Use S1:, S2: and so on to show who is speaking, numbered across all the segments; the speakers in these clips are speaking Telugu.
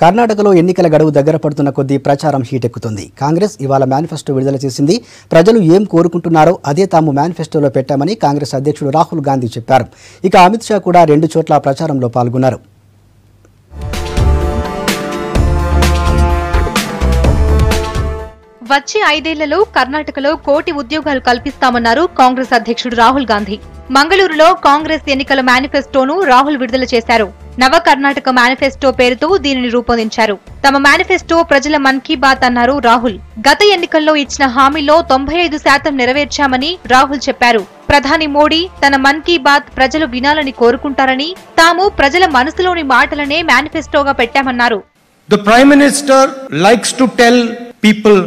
S1: కర్ణాటకలో ఎన్నికల గడువు దగ్గర పడుతున్న కొద్దీ ప్రచారం హీటెక్కుతుంది. కాంగ్రెస్ ఇవాళ మేనిఫెస్టో విడుదల చేసింది. ప్రజలు ఏం కోరుకుంటున్నారో అదే తాము మేనిఫెస్టోలో పెట్టామని కాంగ్రెస్ అధ్యక్షుడు రాహుల్ గాంధీ చెప్పారు. ఇక అమిత్ షా కూడా 2 చోట్ల ప్రచారంలో పాల్గొన్నారు.
S2: వచ్చే 5 ఏళ్లలో కర్ణాటకలో 1 కోటి ఉద్యోగాలు కల్పిస్తామన్నారు కాంగ్రెస్ అధ్యక్షుడు రాహుల్ గాంధీ. మంగళూరులో కాంగ్రెస్ ఎన్నికల మేనిఫెస్టోను రాహుల్ విడుదల చేశారు. నవ కర్ణాటక మేనిఫెస్టో పేరుతో దీనిని రూపొందించారు. తమ మేనిఫెస్టో ప్రజల మన్ కీ బాత్ అన్నారు రాహుల్. గత ఎన్నికల్లో ఇచ్చిన హామీలో 95% నెరవేర్చామని రాహుల్ చెప్పారు. ప్రధాని మోడీ తన మన్ కీ బాత్ ప్రజలు వినాలని కోరుకుంటారని, తాము ప్రజల మనసులోని మాటలనే మేనిఫెస్టోగా పెట్టామన్నారు.
S3: The Prime Minister likes to tell people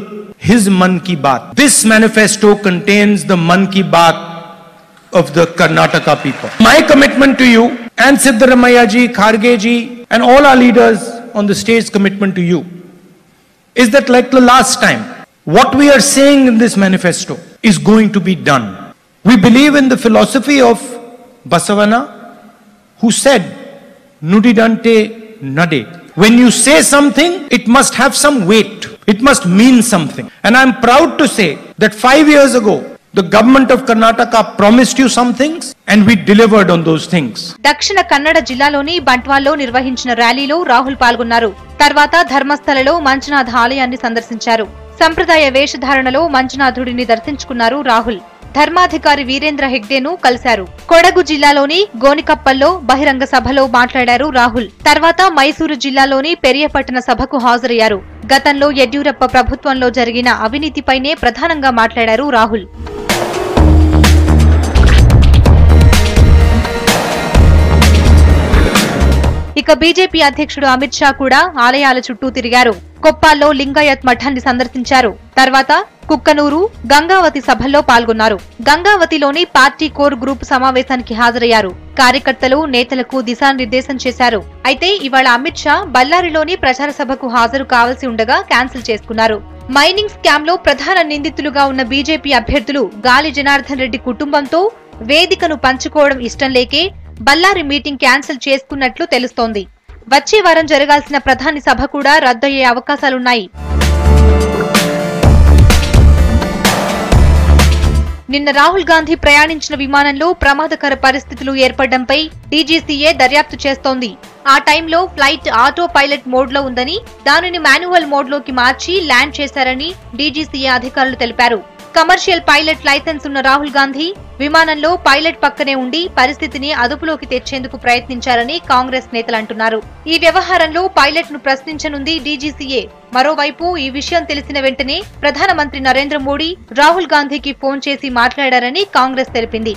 S3: his Man Ki Baat. This manifesto contains the Man Ki Baat of the Karnataka people. My commitment to you and Siddaramaiah ji, Kharge ji and all our leaders on the state's commitment to you is that like the last time, what we are saying in this manifesto is going to be done. We believe in the philosophy of Basavana, who said, Nudidante nade. When you say something, it must have some weight. It must mean something. And I'm proud to say that 5 years ago, the government of Karnataka promised you some things and we delivered on those things.
S2: దక్షిణ కన్నడ జిల్లాలోని బంట్వాల్లో నిర్వహించిన ర్యాలీలో రాహుల్ పాల్గొన్నారు. తర్వాత ధర్మస్థలలో మంజునాథ ఆలయాన్ని సందర్శించారు. సంప్రదాయ వేషధారణలో మంజునాథుడిని దర్శించుకున్నారు రాహుల్. ధర్మాధికారి వీరేంద్ర హెగ్డేను కలిశారు. కొడగు జిల్లాలోని గోనికప్పల్లో బహిరంగ సభలో మాట్లాడారు రాహుల్. తర్వాత మైసూరు జిల్లాలోని పెరియపట్టణ సభకు హాజరయ్యారు. గతంలో యడ్యూరప్ప ప్రభుత్వంలో జరిగిన అవినీతిపైనే ప్రధానంగా మాట్లాడారు రాహుల్. ఇక బీజేపీ అధ్యక్షుడు అమిత్ షా కూడా ఆలయాల చుట్టూ తిరిగారు. కొప్పాల్లో లింగాయత్ మఠాన్ని సందర్శించారు. తర్వాత కుక్కనూరు, గంగావతి సభల్లో పాల్గొన్నారు. గంగావతిలోని పార్టీ కోర్ గ్రూప్ సమావేశానికి హాజరయ్యారు. కార్యకర్తలు, నేతలకు దిశానిర్దేశం చేశారు. అయితే ఇవాళ అమిత్ షా బళ్లారిలోని ప్రచార సభకు హాజరు కావాల్సి ఉండగా క్యాన్సిల్ చేసుకున్నారు. మైనింగ్ స్కామ్ లో ప్రధాన నిందితులుగా ఉన్న బీజేపీ అభ్యర్థులు గాలి జనార్దన్ రెడ్డి కుటుంబంతో వేదికను పంచుకోవడం ఇష్టం లేకే బళ్లారి మీటింగ్ క్యాన్సిల్ చేసుకున్నట్లు తెలుస్తోంది. వచ్చే వారం జరగాల్సిన ప్రధాని సభ కూడా రద్దయ్యే అవకాశాలున్నాయి. నిన్న రాహుల్ గాంధీ ప్రయాణించిన విమానంలో ప్రమాదకర పరిస్థితులు ఏర్పడడంపై డీజీసీఏ దర్యాప్తు చేస్తోంది. ఆ టైంలో ఫ్లైట్ ఆటో పైలట్ మోడ్ లో ఉందని, దానిని మాన్యువల్ మోడ్ లోకి మార్చి ల్యాండ్ చేశారని డీజీసీఏ అధికారులు తెలిపారు. కమర్షియల్ పైలట్ లైసెన్స్ ఉన్న రాహుల్ గాంధీ విమానంలో పైలట్ పక్కనే ఉండి పరిస్థితిని అదుపులోకి తెచ్చేందుకు ప్రయత్నించారని కాంగ్రెస్ నేతలు అంటున్నారు. ఈ వ్యవహారంలో పైలట్ ను ప్రశ్నించనుంది డీజీసీఏ. మరోవైపు ఈ విషయం తెలిసిన వెంటనే ప్రధానమంత్రి నరేంద్ర మోడీ రాహుల్ గాంధీకి ఫోన్ చేసి మాట్లాడారని కాంగ్రెస్ తెలిపింది.